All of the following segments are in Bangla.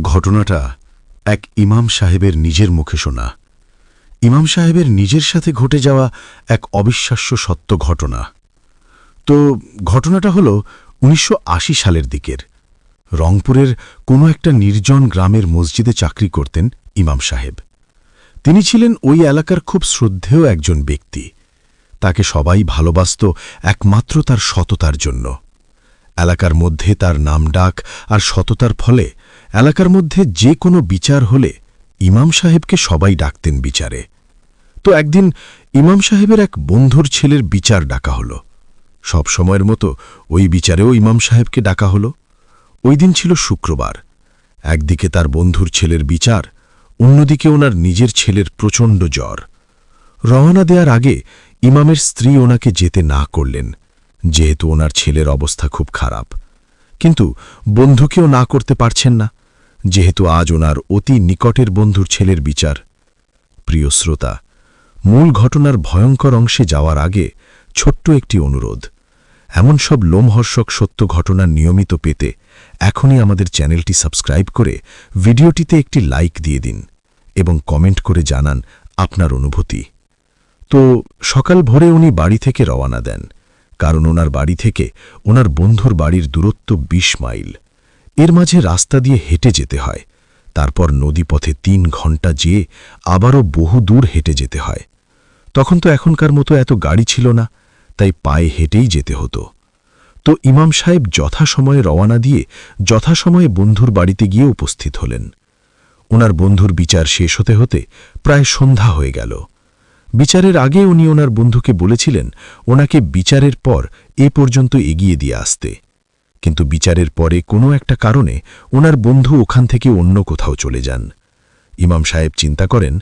ঘটনাটা এক ইমাম সাহেবের নিজের মুখে শোনা। ইমাম সাহেবের নিজের সাথে ঘটে যাওয়া এক অবিশ্বাস্য সত্য ঘটনা। তো ঘটনাটা হল ১৯৮০ সালের দিকের। রংপুরের কোনো একটা নির্জন গ্রামের মসজিদে চাকরি করতেন ইমাম সাহেব। তিনি ছিলেন ওই এলাকার খুব শ্রদ্ধেয় একজন ব্যক্তি। তাকে সবাই ভালোবাসত একমাত্র তার সততার জন্য। এলাকার মধ্যে তার নামডাক আর সততার ফলে এলাকার মধ্যে যে কোনো বিচার হলে ইমাম সাহেবকে সবাই ডাকতেন বিচারে। তো একদিন ইমাম সাহেবের এক বন্ধুর ছেলের বিচার ডাকা হল। সব সময়ের মতো ওই বিচারেও ইমাম সাহেবকে ডাকা হল। ওই দিন ছিল শুক্রবার। একদিকে তার বন্ধুর ছেলের বিচার, অন্যদিকে ওনার নিজের ছেলের প্রচণ্ড জ্বর। রওনা দেওয়ার আগে ইমামের স্ত্রী ওনাকে যেতে না করলেন, যেহেতু ওনার ছেলের অবস্থা খুব খারাপ। কিন্তু বন্ধুকেও না করতে পারছেন না, যেহেতু আজ ওনার অতি নিকটের বন্ধুর ছেলের বিচার। প্রিয় শ্রোতা, মূল ঘটনার ভয়ঙ্কর অংশে যাওয়ার আগে ছোট্ট একটি অনুরোধ। এমন সব লোমহর্ষক সত্য ঘটনা নিয়মিত পেতে এখনই আমাদের চ্যানেলটি সাবস্ক্রাইব করে ভিডিওটিতে একটি লাইক দিয়ে দিন এবং কমেন্ট করে জানান আপনার অনুভূতি। তো সকাল ভোরে উনি বাড়ি থেকে রওনা দেন, কারণ ওনার বাড়ি থেকে ওনার বন্ধুর বাড়ির দূরত্ব ২০ মাইল। এর মাঝে রাস্তা দিয়ে হেঁটে যেতে হয়, তারপর নদীপথে ৩ ঘণ্টা যেয়ে আবারও বহু দূর হেঁটে যেতে হয়। তখন তো এখনকার মতো এত গাড়ি ছিল না, তাই পায়ে হেঁটেই যেতে হতো। তো ইমাম সাহেব যথাসময়ে রওনা দিয়ে যথাসময়ে বন্ধুর বাড়িতে গিয়ে উপস্থিত হলেন। ওনার বন্ধুর বিচার শেষ হতে হতে প্রায় সন্ধ্যা হয়ে গেল। বিচারের আগে উনি ওনার বন্ধুকে বলেছিলেন ওনাকে বিচারের পর এ পর্যন্ত এগিয়ে দিয়ে আসতে। কিন্তু বিচারের পরে কোনো একটা কারণে ওনার বন্ধু ওখান থেকে অন্য কোথাও চলে যান। ইমাম সাহেব চিন্তা করেন,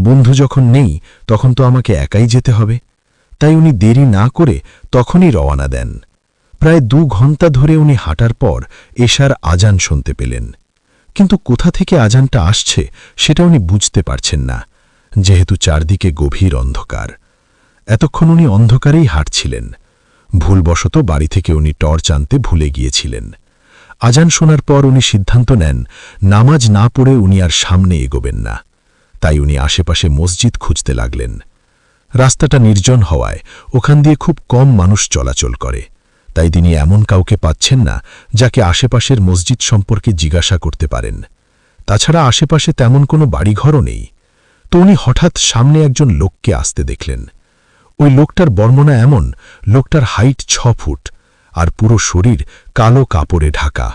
বন্ধু যখন নেই তখন তো আমাকে একাই যেতে হবে। তাই উনি দেরি না করে তখনই রওনা দেন। প্রায় ২ ঘণ্টা ধরে উনি হাঁটার পর এশার আজান শুনতে পেলেন। কিন্তু কোথা থেকে আজানটা আসছে সেটা উনি বুঝতে পারছেন না, যেহেতু চারদিকে গভীর অন্ধকার। এতক্ষণ উনি অন্ধকারেই হাঁটছিলেন। ভুলবশত বাড়ি থেকে উনি টর্চ আনতে ভুলে গিয়েছিলেন। আজান শোনার পর উনি সিদ্ধান্ত নেন নামাজ না পড়ে উনি আর সামনে এগোবেন না। তাই উনি আশেপাশে মসজিদ খুঁজতে লাগলেন। রাস্তাটা নির্জন হওয়ায় ওখান দিয়ে খুব কম মানুষ চলাচল করে, তাই তিনি এমন কাউকে পাচ্ছেন না যাকে আশেপাশের মসজিদ সম্পর্কে জিজ্ঞাসা করতে পারেন। তাছাড়া আশেপাশে তেমন কোনো বাড়িঘরও নেই। তো উনি হঠাৎ সামনে একজন লোককে আসতে দেখলেন। ওই লোকটার বর্ণনা এমন, লোকটার হাইট ৬ ফুট আর পুরো শরীর কালো কাপড়ে ঢাকা।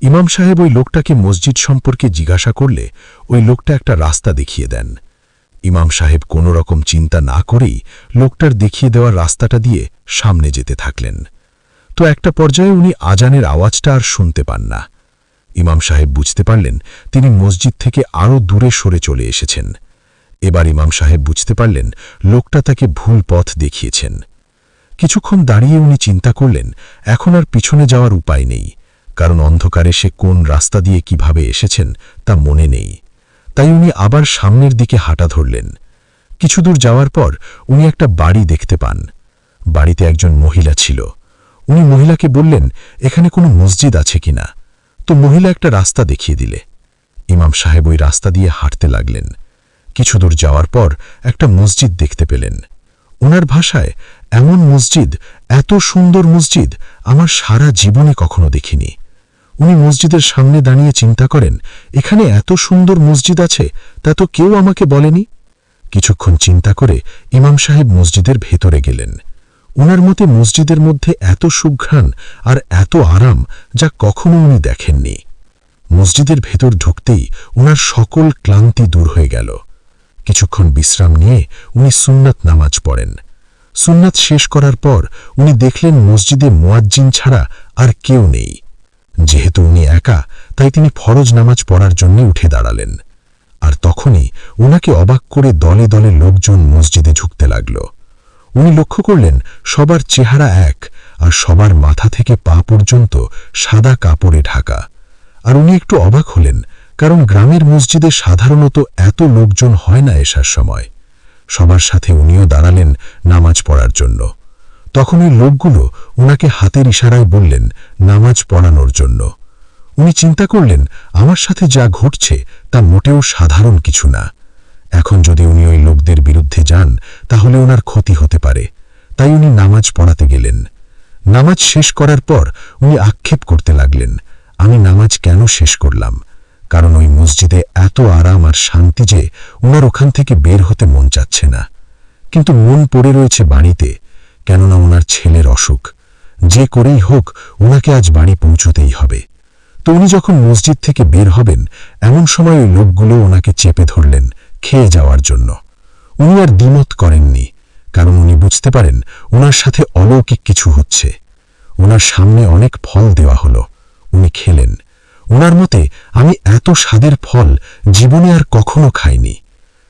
ইমাম সাহেব ওই লোকটাকে মসজিদ সম্পর্কে জিজ্ঞাসা করলে ওই লোকটা একটা রাস্তা দেখিয়ে দেন। ইমাম সাহেব কোনো রকম চিন্তা না করেই লোকটার দেখিয়ে দেওয়া রাস্তাটা দিয়ে সামনে যেতে থাকলেন। তো একটা পর্যায়ে উনি আজানের আওয়াজটা আর শুনতে পান না। ইমাম সাহেব বুঝতে পারলেন তিনি মসজিদ থেকে আরও দূরে সরে চলে এসেছেন। এবার ইমাম সাহেব বুঝতে পারলেন লোকটা তাকে ভুল পথ দেখিয়েছেন। কিছুক্ষণ দাঁড়িয়ে উনি চিন্তা করলেন এখন আর পিছনে যাওয়ার উপায় নেই, কারণ অন্ধকারে সে কোন রাস্তা দিয়ে কিভাবে এসেছেন তা মনে নেই। তাই উনি আবার সামনের দিকে হাঁটা ধরলেন। কিছু দূর যাওয়ার পর উনি একটা বাড়ি দেখতে পান। বাড়িতে একজন মহিলা ছিল। উনি মহিলাকে বললেন এখানে কোনো মসজিদ আছে কিনা। তো মহিলা একটা রাস্তা দেখিয়ে দিলে। ইমাম সাহেব ওই রাস্তা দিয়ে হাঁটতে লাগলেন। কিছু দূর যাওয়ার পর একটা মসজিদ দেখতে পেলেন। ওনার ভাষায়, এমন মসজিদ, এত সুন্দর মসজিদ আমার সারা জীবনে কখনো দেখিনি। উনি মসজিদের সামনে দাঁড়িয়ে চিন্তা করেন এখানে এত সুন্দর মসজিদ আছে, তা তো কেউ আমাকে বলেনি। কিছুক্ষণ চিন্তা করে ইমাম সাহেব মসজিদের ভেতরে গেলেন। ওনার মতে মসজিদের মধ্যে এত সুঘ্রাণ আর এত আরাম যা কখনো উনি দেখেননি। মসজিদের ভেতর ঢুকতেই ওনার সকল ক্লান্তি দূর হয়ে গেল। কিছুক্ষণ বিশ্রাম নিয়ে উনি সুন্নাত নামাজ পড়েন। সুন্নাত শেষ করার পর উনি দেখলেন মসজিদে মুয়াজ্জিন ছাড়া আর কেউ নেই। যেহেতু উনি একা, তাই তিনি ফরজ নামাজ পড়ার জন্য উঠে দাঁড়ালেন। আর তখনই ওনাকে অবাক করে দলে দলে লোকজন মসজিদে ঢুকতে লাগল। উনি লক্ষ্য করলেন সবার চেহারা এক, আর সবার মাথা থেকে পা পর্যন্ত সাদা কাপড়ে ঢাকা। আর উনি একটু অবাক হলেন, কারণ গ্রামের মসজিদে সাধারণত এত লোকজন হয় না এশার সময়। সবার সাথে উনিও দাঁড়ালেন নামাজ পড়ার জন্য। তখন ওই লোকগুলো ওনাকে হাতের ইশারায় বললেন নামাজ পড়ানোর জন্য। উনি চিন্তা করলেন, আমার সাথে যা ঘটছে তা মোটেও সাধারণ কিছু না। এখন যদি উনি ওই লোকদের বিরুদ্ধে যান তাহলে ওনার ক্ষতি হতে পারে। তাই উনি নামাজ পড়াতে গেলেন। নামাজ শেষ করার পর উনি আক্ষেপ করতে লাগলেন, আমি নামাজ কেন শেষ করলাম? কারণ ওই মসজিদে এত আরাম আর শান্তি যে ওনার ওখান থেকে বের হতে মন চাচ্ছে না। কিন্তু মন পড়ে রয়েছে বাড়িতে, কেননা ওনার ছেলের অসুখ। যে করেই হোক ওনাকে আজ বাড়ি পৌঁছতেই হবে। তো উনি যখন মসজিদ থেকে বের হবেন, এমন সময় ওই লোকগুলো ওনাকে চেপে ধরলেন খেয়ে যাওয়ার জন্য। উনি আর দ্বিমত করেননি, কারণ উনি বুঝতে পারেন ওনার সাথে অলৌকিক কিছু হচ্ছে। ওনার সামনে অনেক ফল দেওয়া হলো, উনি খেলেন। ওনার মতে, আমি এত স্বাদের ফল জীবনে আর কখনো খাইনি।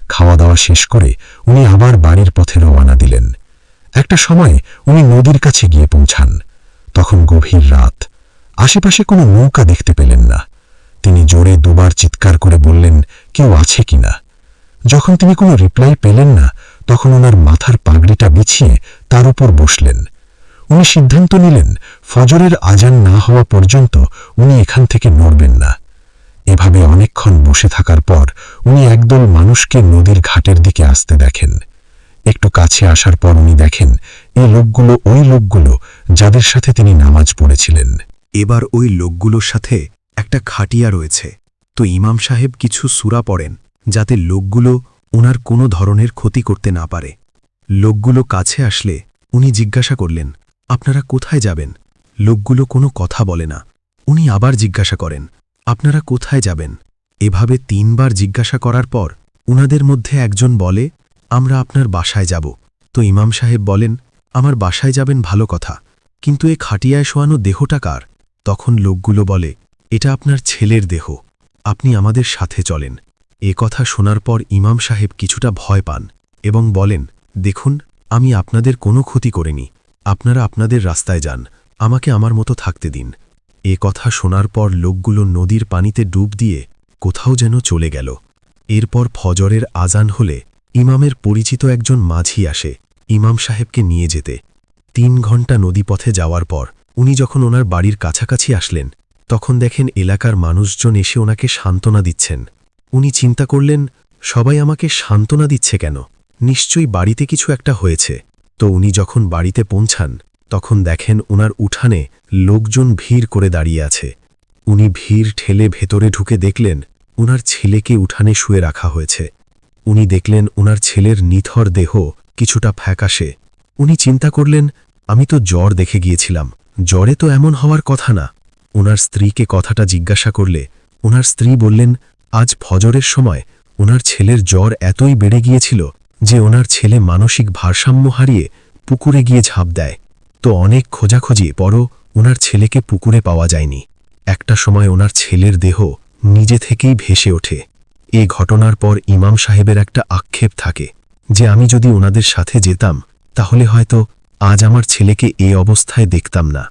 খাওয়া দাওয়া শেষ করে উনি আবার বাড়ির পথে রওনা দিলেন। একটা সময় উনি নদীর কাছে গিয়ে পৌঁছান। তখন গভীর রাত, আশেপাশে কোনো নৌকা দেখতে পেলেন না। তিনি জোরে দুবার চিৎকার করে বললেন, কেউ আছে কিনা? যখন তিনি কোনো রিপ্লাই পেলেন না, তখন ওনার মাথার পাগড়িটা বিছিয়ে তার উপর বসলেন। উনি সিদ্ধান্ত নিলেন, ফজরের আজান না হওয়া পর্যন্ত উনি এখান থেকে নড়বেন না। এভাবে অনেকক্ষণ বসে থাকার পর উনি একদল মানুষকে নদীর ঘাটের দিকে আসতে দেখেন। একটু কাছে আসার পর উনি দেখেন এই লোকগুলো ওই লোকগুলো যাদের সাথে তিনি নামাজ পড়েছিলেন। এবার ওই লোকগুলোর সাথে একটা খাটিয়া রয়েছে। তো ইমাম সাহেব কিছু সূরা পড়েন যাতে লোকগুলো ওনার কোনো ধরনের ক্ষতি করতে না পারে। লোকগুলো কাছে আসলে উনি জিজ্ঞাসা করলেন, আপনারা কোথায় যাবেন? লোকগুলো কোনো কথা বলে না। উনি আবার জিজ্ঞাসা করেন, আপনারা কোথায় যাবেন? এভাবে 3 বার জিজ্ঞাসা করার পর উনাদের মধ্যে একজন বলে, আমরা আপনার বাসায় যাব। তো ইমাম সাহেব বলেন, আমার বাসায় যাবেন ভালো কথা, কিন্তু এ খাটিয়ায় শোয়ানো দেহটা কার? তখন লোকগুলো বলে, এটা আপনার ছেলের দেহ, আপনি আমাদের সাথে চলেন। এ কথা শোনার পর ইমাম সাহেব কিছুটা ভয় পান এবং বলেন, দেখুন, আমি আপনাদের কোনো ক্ষতি করিনি, আপনারা আপনাদের রাস্তায় যান, আমাকে আমার মতো থাকতে দিন। এ কথা শোনার পর লোকগুলো নদীর পানিতে ডুব দিয়ে কোথাও যেন চলে গেল। এরপর ফজরের আজান হলে ইমামের পরিচিত একজন মাঝি আসে ইমাম সাহেবকে নিয়ে যেতে। 3 ঘণ্টা নদীপথে যাওয়ার পর উনি যখন ওনার বাড়ির কাছাকাছি আসলেন, তখন দেখেন এলাকার মানুষজন এসে ওনাকে সান্ত্বনা দিচ্ছেন। উনি চিন্তা করলেন, সবাই আমাকে সান্ত্বনা দিচ্ছে কেন? নিশ্চয়ই বাড়িতে কিছু একটা হয়েছে। তো উনি যখন বাড়িতে পৌঁছান, তখন দেখেন ওনার উঠানে লোকজন ভিড় করে দাঁড়িয়ে আছে। উনি ভিড় ঠেলে ভেতরে ঢুকে দেখলেন ওনার ছেলেকে উঠানে শুয়ে রাখা হয়েছে। উনি দেখলেন ওনার ছেলের নিথর দেহ কিছুটা ফ্যাকাশে। উনি চিন্তা করলেন, আমি তো জ্বর দেখে গিয়েছিলাম, জ্বরে তো এমন হওয়ার কথা না। ওনার স্ত্রীকে কথাটা জিজ্ঞাসা করলে ওনার স্ত্রী বললেন, আজ ফজরের সময় ওনার ছেলের জ্বর এতই বেড়ে গিয়েছিল যে ওনার ছেলে মানসিক ভারসাম্য হারিয়ে পুকুরে গিয়ে ঝাঁপ দেয়। তো অনেক খোঁজাখুঁজি পরও ওনার ছেলেকে পুকুরে পাওয়া যায়নি। একটা সময় ওনার ছেলের দেহ নিজে থেকেই ভেসে ওঠে। এ ঘটনার পর ইমাম সাহেবের একটা আক্ষেপ থাকে যে আমি যদি ওনাদের সাথে যেতাম তাহলে হয়তো আজ আমার ছেলেকে এ অবস্থায় দেখতাম না।